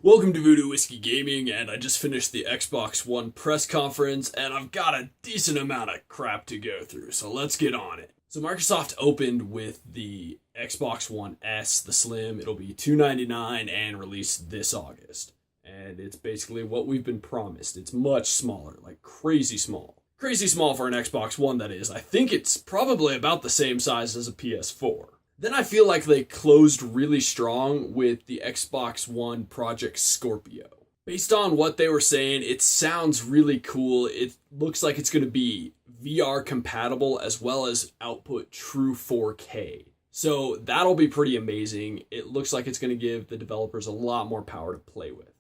Welcome to Voodoo Whiskey Gaming, and I just finished the Xbox One press conference, and I've got a decent amount of crap to go through, so let's get on it. So Microsoft opened with the Xbox One S, the Slim. It'll be $299 and released this August. And it's basically what we've been promised. It's much smaller, like crazy small. Crazy small for an Xbox One, that is. I think it's probably about the same size as a PS4. Then I feel like they closed really strong with the Xbox One Project Scorpio. Based on what they were saying, it sounds really cool. It looks like it's going to be VR compatible as well as output true 4K. So that'll be pretty amazing. It looks like it's going to give the developers a lot more power to play with.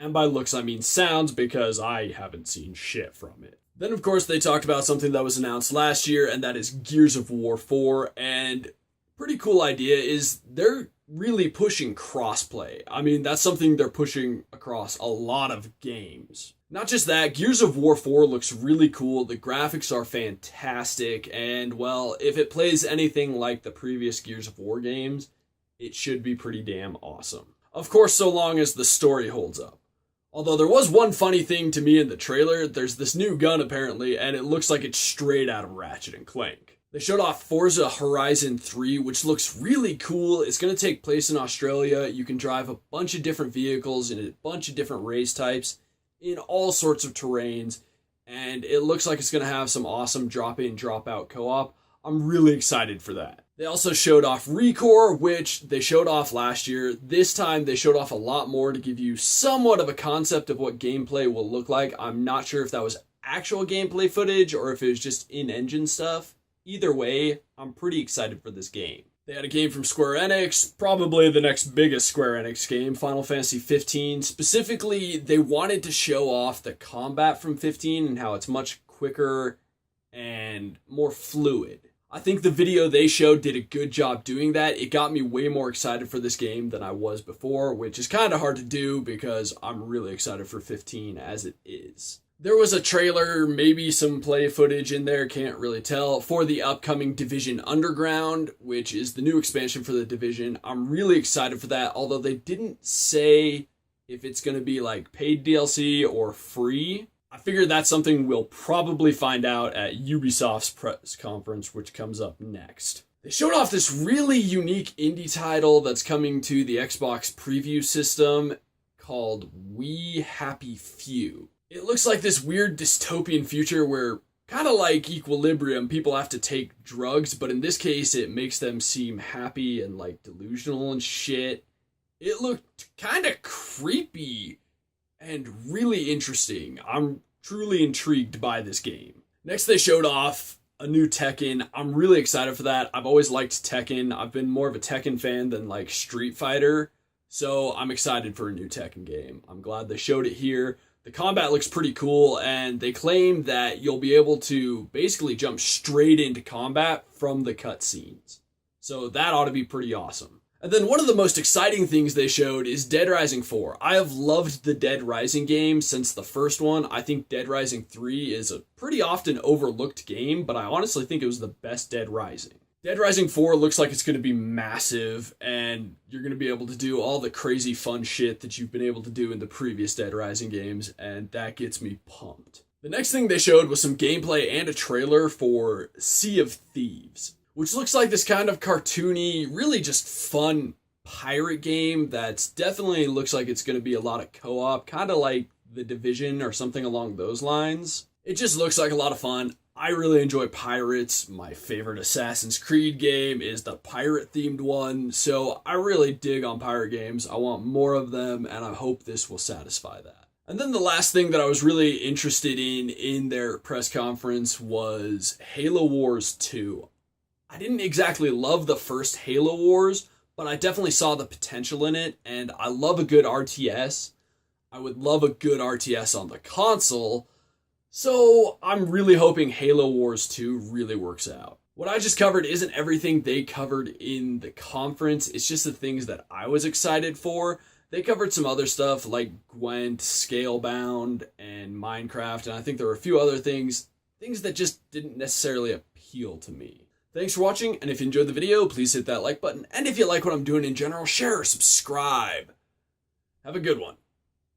And by looks, I mean sounds, because I haven't seen shit from it. Then, of course, they talked about something that was announced last year, and that is Gears of War 4. And pretty cool idea is they're really pushing crossplay. I mean, that's something they're pushing across a lot of games. Not just that, Gears of War 4 looks really cool. The graphics are fantastic. And, well, if it plays anything like the previous Gears of War games, it should be pretty damn awesome. Of course, so long as the story holds up. Although there was one funny thing to me in the trailer. There's this new gun, apparently, and it looks like it's straight out of Ratchet and Clank. They showed off Forza Horizon 3, which looks really cool. It's going to take place in Australia. You can drive a bunch of different vehicles in a bunch of different race types in all sorts of terrains, and it looks like it's going to have some awesome drop-in, drop-out co-op. I'm really excited for that. They also showed off ReCore, which they showed off last year. This time they showed off a lot more to give you somewhat of a concept of what gameplay will look like. I'm not sure if that was actual gameplay footage or if it was just in-engine stuff. Either way, I'm pretty excited for this game. They had a game from Square Enix, probably the next biggest Square Enix game, Final Fantasy 15. Specifically, they wanted to show off the combat from 15 and how it's much quicker and more fluid. I think the video they showed did a good job doing that. It got me way more excited for this game than I was before, which is kind of hard to do because I'm really excited for 15 as it is. There was a trailer, maybe some play footage in there, can't really tell, for the upcoming Division Underground, which is the new expansion for the Division. I'm really excited for that, although they didn't say if it's going to be like paid DLC or free. I figure that's something we'll probably find out at Ubisoft's press conference, which comes up next. They showed off this really unique indie title that's coming to the Xbox preview system called We Happy Few. It looks like this weird dystopian future where, kind of like Equilibrium, people have to take drugs, but in this case it makes them seem happy and like delusional and shit. It looked kind of creepy and really interesting. I'm truly intrigued by this game. Next, they showed off a new Tekken. I'm really excited for that. I've always liked Tekken. I've been more of a Tekken fan than like Street Fighter, so I'm excited for a new Tekken game. I'm glad they showed it here. The combat looks pretty cool, and they claim that you'll be able to basically jump straight into combat from the cutscenes. So that ought to be pretty awesome. And then one of the most exciting things they showed is Dead Rising 4. I have loved the Dead Rising games since the first one. I think Dead Rising 3 is a pretty often overlooked game, but I honestly think it was the best Dead Rising. Dead Rising 4 looks like it's going to be massive, and you're going to be able to do all the crazy fun shit that you've been able to do in the previous Dead Rising games, and that gets me pumped. The next thing they showed was some gameplay and a trailer for Sea of Thieves, which looks like this kind of cartoony, really just fun pirate game that's definitely looks like it's going to be a lot of co-op, kind of like The Division or something along those lines. It just looks like a lot of fun. I really enjoy pirates. My favorite Assassin's Creed game is the pirate-themed one, so I really dig on pirate games. I want more of them, and I hope this will satisfy that. And then the last thing that I was really interested in their press conference was Halo Wars 2. I didn't exactly love the first Halo Wars, but I definitely saw the potential in it, and I love a good RTS. I would love a good RTS on the console, so I'm really hoping Halo Wars 2 really works out. What I just covered isn't everything they covered in the conference, it's just the things that I was excited for. They covered some other stuff like Gwent, Scalebound, and Minecraft, and I think there were a few other things that just didn't necessarily appeal to me. Thanks for watching, and if you enjoyed the video, please hit that like button, and if you like what I'm doing in general, share or subscribe. Have a good one.